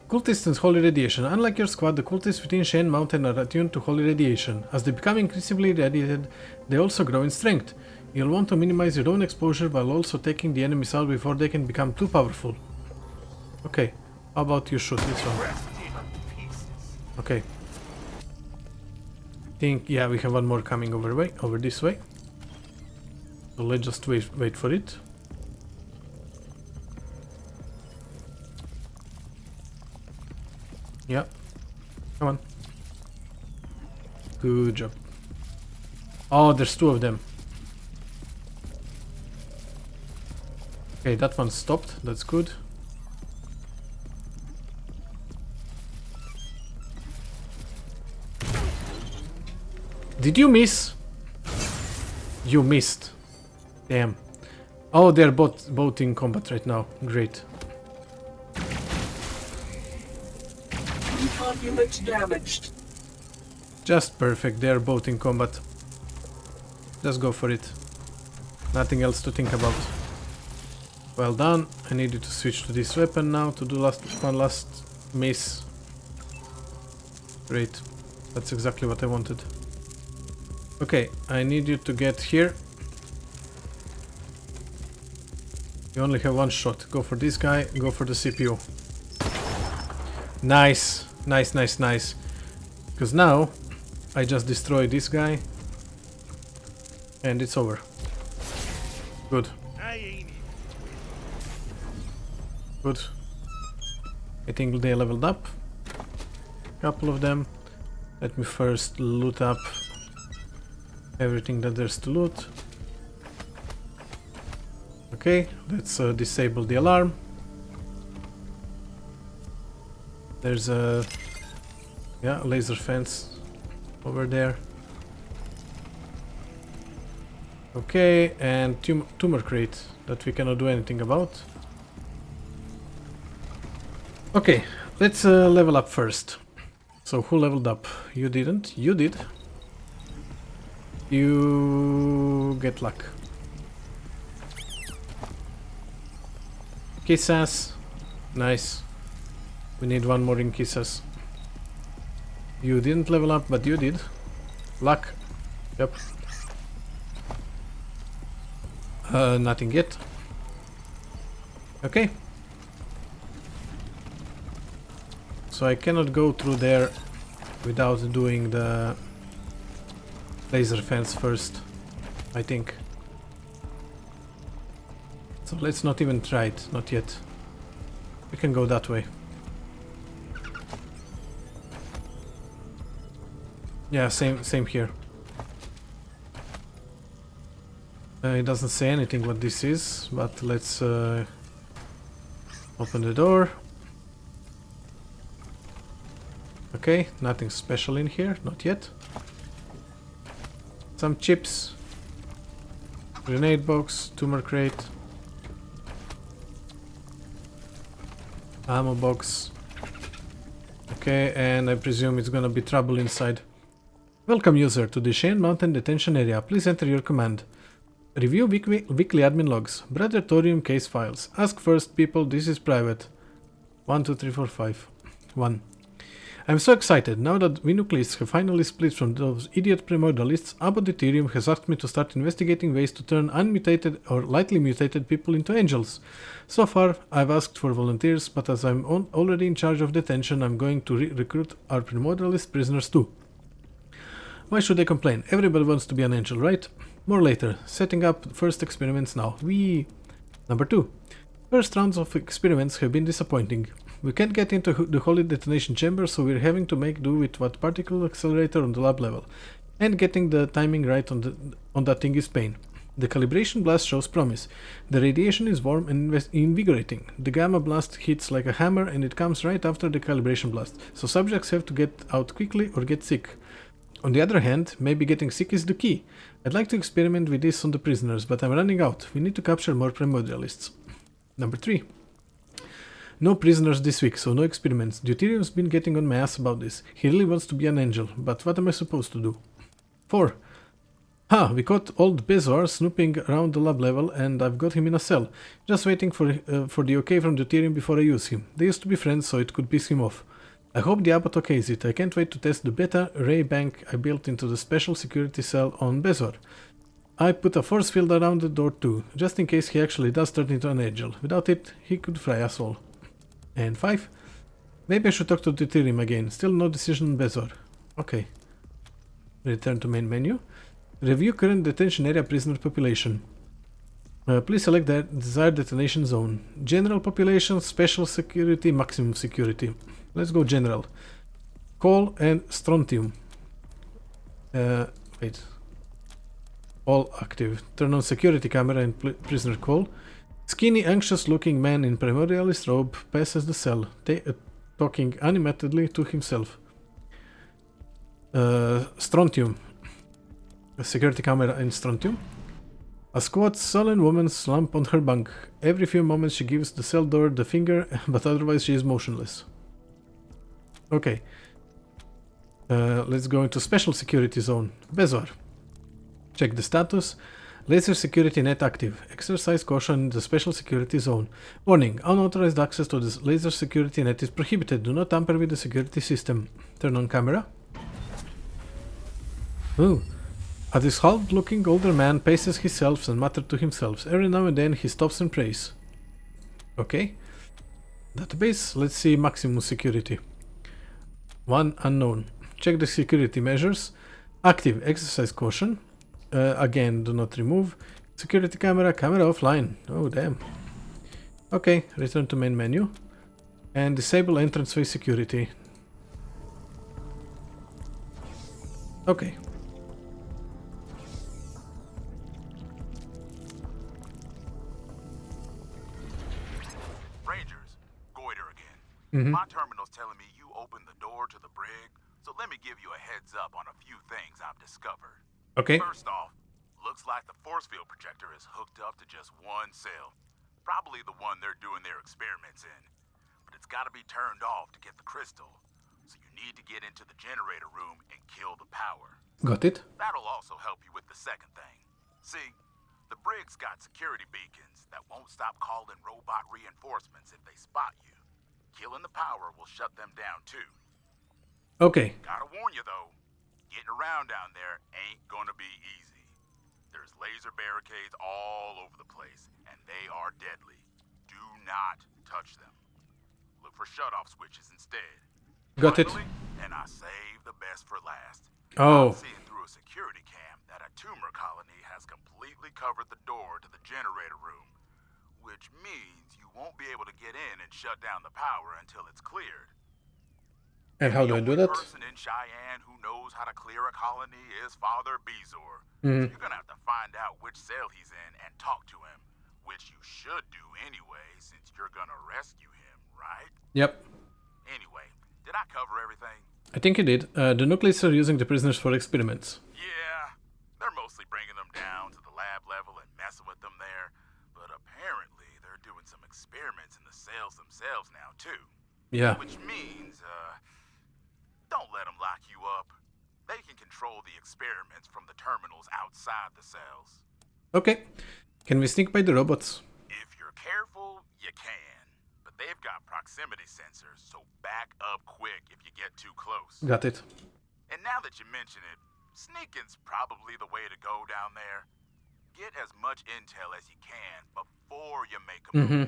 Cultists and Holy Radiation. Unlike your squad, the cultists within Cheyenne Mountain are attuned to Holy Radiation. As they become increasingly radiated, they also grow in strength. You'll want to minimize your own exposure while also taking the enemies out before they can become too powerful. Okay, how about you shoot this one? Okay. Think, yeah, we have one more coming over this way. So let's just wait for it. Yeah. Come on. Good job. Oh, there's two of them. Okay, that one stopped. That's good. Did you miss? You missed. Damn. Oh, they're both in combat right now. Great. Unit damaged. Just perfect. They're both in combat. Just go for it. Nothing else to think about. Well done. I need you to switch to this weapon now to do one last miss. Great. That's exactly what I wanted. Okay, I need you to get here. You only have one shot. Go for this guy, go for the CPU. Nice. Nice, nice, nice. Because now I just destroy this guy and it's over. Good. Good. I think they leveled up. Couple of them. Let me first loot up everything that there's to loot. Okay, let's disable the alarm. There's a laser fence over there. Okay, and tumor crate that we cannot do anything about. Okay, let's level up first. So who leveled up? You didn't. You did. You get luck. Kiss ass. Nice. We need one more in kisses. You didn't level up, but you did. Luck. Yep. Nothing yet. Okay. So I cannot go through there without doing the laser fence first, I think. So let's not even try it, not yet. We can go that way. Yeah, same here. It doesn't say anything what this is, but let's open the door. Okay, nothing special in here, not yet. Some chips, grenade box, tumor crate, ammo box. Okay, and I presume it's gonna be trouble inside. Welcome, user, to the Cheyenne Mountain Detention Area. Please enter your command. Review weekly admin logs. Brother Thorium case files. Ask first, people. This is private. 1, 2, 3, 4, 5. 1. I'm so excited. Now that we nucleists have finally split from those idiot primordialists, Abbot Deuterium has asked me to start investigating ways to turn unmutated or lightly mutated people into angels. So far, I've asked for volunteers, but as I'm already in charge of detention, I'm going to recruit our primordialist prisoners too. Why should I complain? Everybody wants to be an angel, right? More later. Setting up first experiments now. Number 2. First rounds of experiments have been disappointing. We can't get into the Holy Detonation chamber, so we're having to make do with what particle accelerator on the lab level. And getting the timing right on that thing is pain. The calibration blast shows promise. The radiation is warm and invigorating. The gamma blast hits like a hammer and it comes right after the calibration blast, so subjects have to get out quickly or get sick. On the other hand, maybe getting sick is the key. I'd like to experiment with this on the prisoners, but I'm running out. We need to capture more primordialists. Number 3. No prisoners this week, so no experiments. Deuterium's been getting on my ass about this. He really wants to be an angel, but what am I supposed to do? 4. We caught old Bezor snooping around the lab level, and I've got him in a cell. Just waiting for the okay from Deuterium before I use him. They used to be friends, so it could piss him off. I hope the Abbot okays it. I can't wait to test the beta ray bank I built into the special security cell on Bezor. I put a force field around the door too, just in case he actually does turn into an angel. Without it, he could fry us all. And 5. Maybe I should talk to Deuterium again. Still no decision on Bezor. Okay. Return to main menu. Review current detention area prisoner population. Please select the desired detonation zone. General population, special security, maximum security. Let's go general. Coal and strontium. Wait. All active. Turn on security camera and prisoner call. Skinny, anxious-looking man in primordialist robe passes the cell, talking animatedly to himself. Strontium. A security camera in strontium. A squat, sullen woman slumped on her bunk. Every few moments she gives the cell door the finger, but otherwise she is motionless. Okay. Let's go into special security zone. Bezor. Check the status. Laser security net active. Exercise caution in the special security zone. Warning, unauthorized access to the laser security net is prohibited. Do not tamper with the security system. Turn on camera. Ooh. A disheveled-looking older man paces himself and mutters to himself. Every now and then he stops and prays. Okay. Database. Let's see maximum security. 1 unknown. Check the security measures. Active. Exercise caution. Again, do not remove. Security camera, camera offline. Oh, damn. Okay, return to main menu. And disable entranceway security. Okay. Rangers, Goiter again. My terminal's telling me you opened the door to the brig, so let me give you a heads up on a few things I've discovered. Okay. First off, looks like the force field projector is hooked up to just one cell. Probably the one they're doing their experiments in. But it's gotta be turned off to get the crystal. So you need to get into the generator room and kill the power. Got it. That'll also help you with the second thing. See, the brig's got security beacons that won't stop calling robot reinforcements if they spot you. Killing the power will shut them down too. Okay. Gotta warn you though. Getting around down there ain't gonna be easy. There's laser barricades all over the place, and they are deadly. Do not touch them. Look for shut-off switches instead. Got it. Finally, and I saved the best for last. Oh. I'm seeing through a security cam that a tumor colony has completely covered the door to the generator room, which means you won't be able to get in and shut down the power until it's cleared. And how do I do that? The person in Cheyenne who knows how to clear a colony is Father Bezor. Mm-hmm. So you're gonna have to find out which cell he's in and talk to him, which you should do anyway, since you're gonna rescue him, right? Yep. Anyway, did I cover everything? I think you did. The nucleists are using the prisoners for experiments. Yeah, they're mostly bringing them down to the lab level and messing with them there, but apparently they're doing some experiments in the cells themselves now too. Yeah. Which means, don't let them lock you up. They can control the experiments from the terminals outside the cells. Okay. Can we sneak by the robots? If you're careful, you can. But they've got proximity sensors, so back up quick if you get too close. Got it. And now that you mention it, sneaking's probably the way to go down there. Get as much intel as you can before you make a move.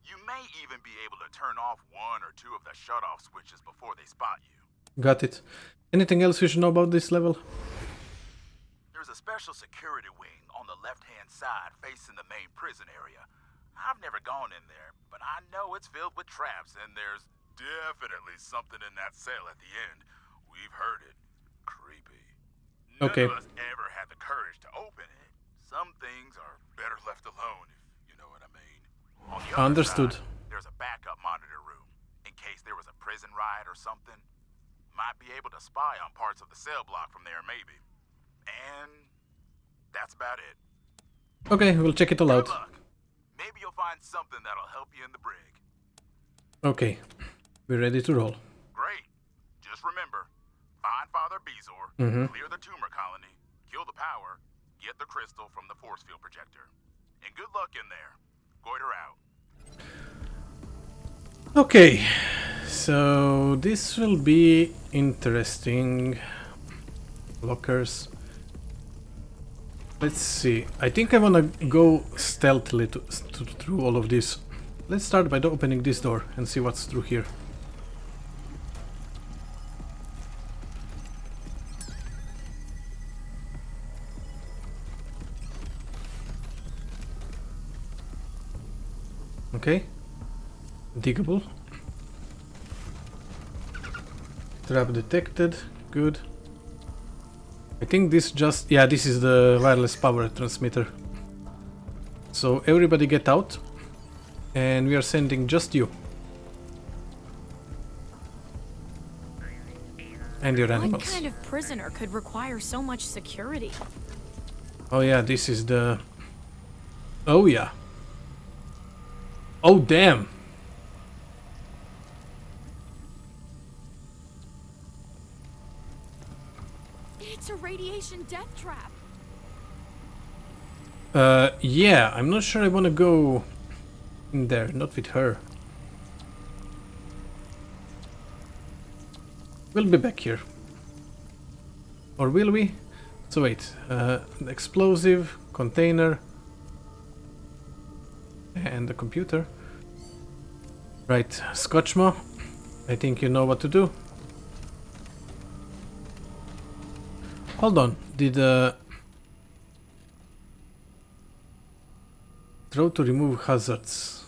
You may even be able to turn off one or two of the shut-off switches before they spot you. Got it. Anything else we should know about this level? There's a special security wing on the left-hand side facing the main prison area. I've never gone in there, but I know it's filled with traps, and there's definitely something in that cell at the end. We've heard it. Creepy. None Okay. of us ever had the courage to open it. Some things are better left alone, if you know what I mean. On the other Understood. side, there's a backup monitor room, in case there was a prison riot or something. Might be able to spy on parts of the cell block from there, maybe. And that's about it. Okay, we'll check it all out. Good luck. Maybe you'll find something that'll help you in the brig. Okay, we're ready to roll. Great. Just remember, find Father Bezor, clear the tumor colony, kill the power, get the crystal from the force field projector. And good luck in there. Goiter out. Okay, so this will be interesting. Lockers. Let's see. I think I want to go stealthily through all of this. Let's start by opening this door and see what's through here. Okay. Diggable. Trap detected. Good. I think this just... yeah, this is the wireless power transmitter. So everybody get out. And we are sending just you. And your animals. What kind of prisoner could require so much security? Oh yeah, this is the... oh yeah. Oh damn. It's a radiation death trap. Yeah, I'm not sure I want to go in there, not with her. We'll be back here. Or will we? So wait, explosive, container, and the computer. Right, Scotchmo, I think you know what to do. Hold on, did throw to remove hazards.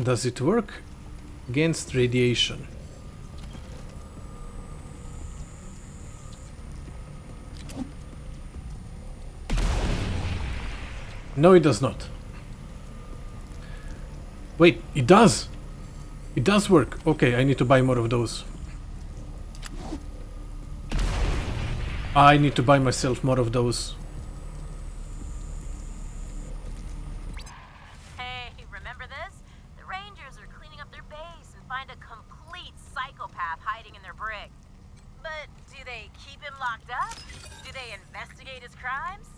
Does it work against radiation? No, it does not. Wait, it does! It does work. Okay, I need to buy more of those. I need to buy myself more of those. Hey, remember this? The Rangers are cleaning up their base and find a complete psychopath hiding in their brig. But do they keep him locked up? Do they investigate his crimes?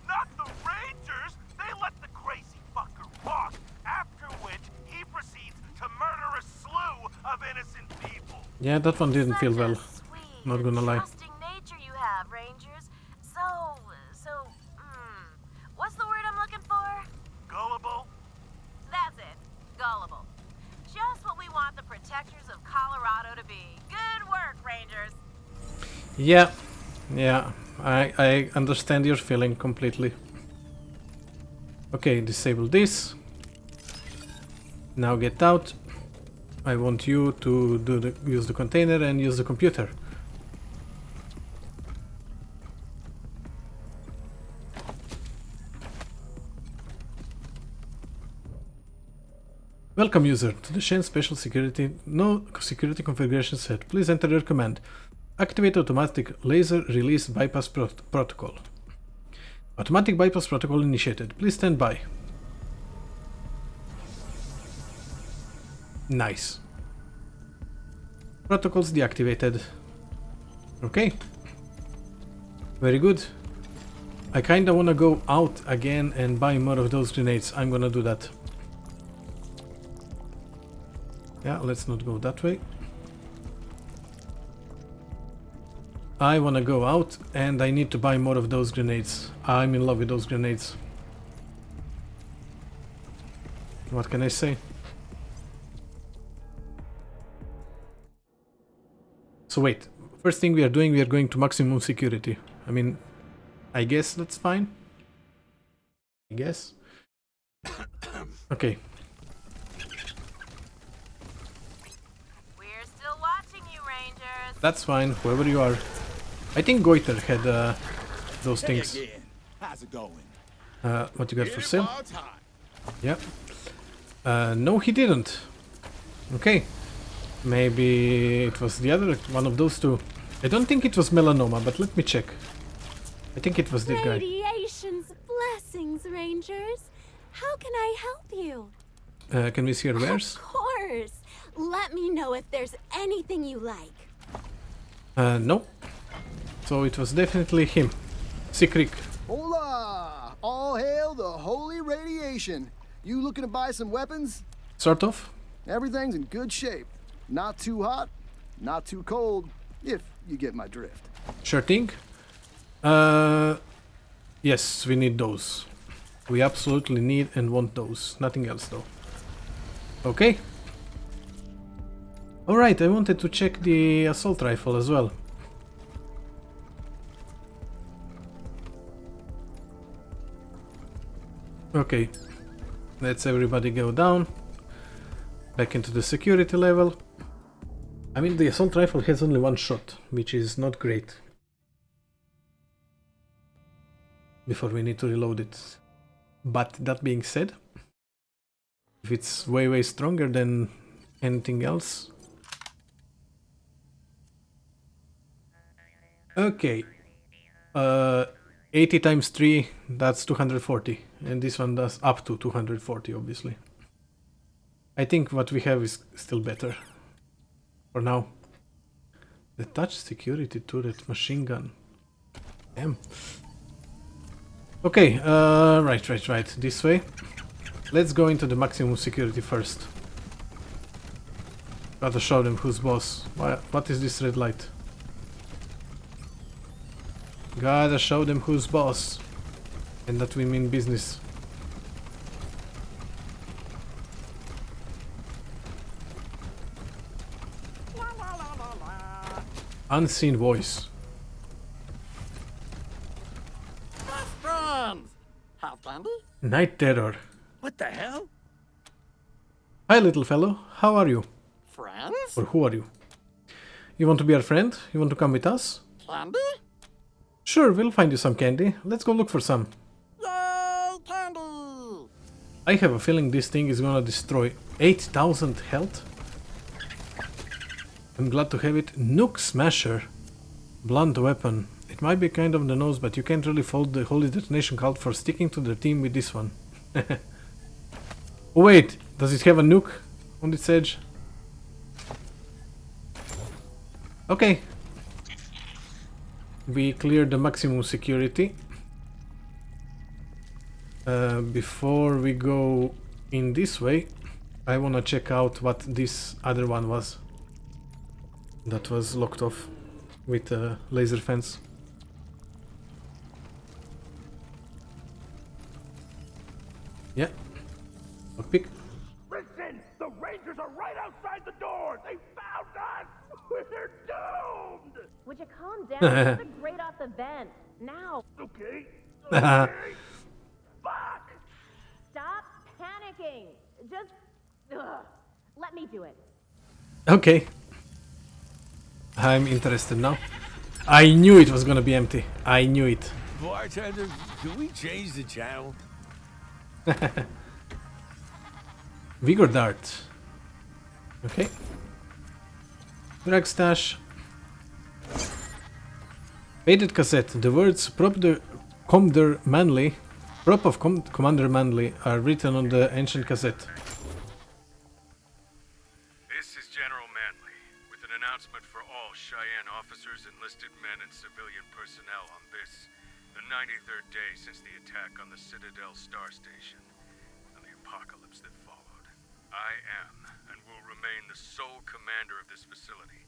Not the Rangers! They let the crazy fucker walk, after which he proceeds to murder a slew of innocent people. Yeah, that one didn't feel well. Sweet Not gonna lie. trusting nature you have, Rangers. What's the word I'm looking for? Gullible? That's it. Gullible. Just what we want the protectors of Colorado to be. Good work, Rangers. Yeah, yeah, I understand your feeling completely. Okay, disable this. Now get out. I want you to use the container and use the computer. Welcome user to the Shen Special Security No Security Configuration Set. Please enter your command. Activate automatic laser release bypass protocol. Automatic bypass protocol initiated. Please stand by. Nice. Protocols deactivated. Okay. Very good. I kinda wanna go out again and buy more of those grenades. I'm gonna do that. Yeah, let's not go that way. I wanna go out and I need to buy more of those grenades. I'm in love with those grenades. What can I say? So wait, first thing we are doing, we are going to maximum security. I mean, I guess that's fine. I guess. Okay. We're still watching you, Rangers. That's fine, whoever you are. I think Goiter had those things. How's it going? What you got for sale? Yeah. No, he didn't. Okay. Maybe it was the other one of those two. I don't think it was melanoma, but let me check. I think it was this guy. Radiation's blessings, Rangers. How can I help you? Can we see your wares? Of course. Let me know if there's anything you like. No. So it was definitely him. Sikrik. Hola! All hail the Holy Radiation. You looking to buy some weapons? Sort of. Everything's in good shape. Not too hot, not too cold, if you get my drift. Sure thing. Yes, we need those. We absolutely need and want those. Nothing else though. Okay. Alright, I wanted to check the assault rifle as well. Okay. Let's everybody go down. Back into the security level. I mean, the assault rifle has only one shot, which is not great. Before we need to reload it. But that being said, if it's way stronger than anything else. Okay. 80 times 3, that's 240. And this one does up to 240, obviously. I think what we have is still better. For now. The touch security turret machine gun. Damn. Okay, right. This way. Let's go into the maximum security first. Gotta show them who's boss. What is this red light? Gotta show them who's boss. And that we mean business. Unseen voice. Friends! Have candy? Night terror. What the hell? Hi little fellow, how are you? Friends? Or who are you? You want to be our friend? You want to come with us? Candy? Sure, we'll find you some candy. Let's go look for some. Yay, candy! I have a feeling this thing is gonna destroy 8,000 health. I'm glad to have it. Nuke Smasher. Blunt weapon. It might be kind of the nose, but you can't really fault the Holy Detonation cult for sticking to their team with this one. Oh wait, does it have a nuke on its edge? Okay. We cleared the maximum security. Before we go in this way, I wanna check out what this other one was. That was locked off with a laser fence. Yeah. Lockpick. Listen! The Rangers are right outside the door! They found us! We're doomed! Would you calm down? It's a grate off the vent. Now. Okay. Fuck! Stop panicking. Just let me do it. Okay. I'm interested now. I knew it was gonna be empty. I knew it. Bartender, can we change the channel? Vigor Dart. Okay. Drag stash. Faded cassette. The words Commander Manly, prop of Commander Manly are written on the ancient cassette. This is General Manley with an announcement for all Cheyenne officers, enlisted and civilian personnel on this, the 93rd day since the attack on the Citadel Star Station, and the apocalypse that followed. I am, and will remain the sole commander of this facility.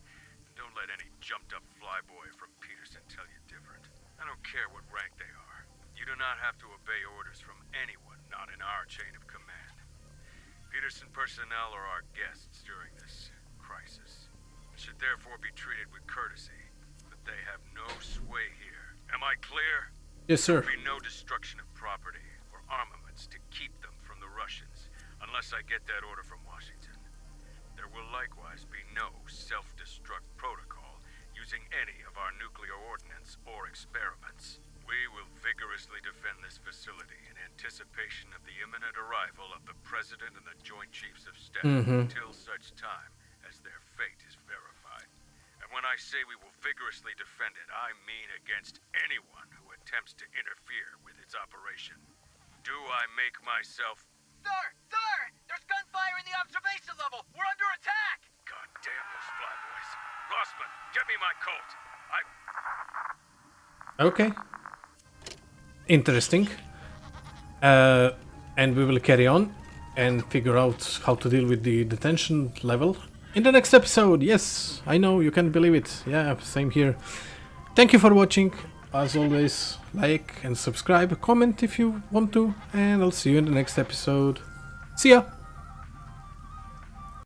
Don't let any jumped-up flyboy from Peterson tell you different. I don't care what rank they are. You do not have to obey orders from anyone not in our chain of command. Peterson personnel are our guests during this crisis. Should therefore be treated with courtesy, but they have no sway here. Am I clear? Yes, sir. There will be no destruction of property or armaments to keep them from the Russians, unless I get that order from Washington. There will likewise be no self-destruct protocol using any of our nuclear ordnance or experiments. We will vigorously defend this facility in anticipation of the imminent arrival of the President and the Joint Chiefs of Staff until such time as their fate is verified. And when I say we will vigorously defend it, I mean against anyone who attempts to interfere with its operation. Do I make myself... Sir! Sir! There's gunfire in the observation level! We're under attack! God damn those flyboys. Rossman, get me my Colt. Okay. Interesting. And we will carry on and figure out how to deal with the detention level in the next episode. Yes, I know, you can't believe it. Yeah, same here. Thank you for watching. As always, like and subscribe, comment if you want to, and I'll see you in the next episode. See ya!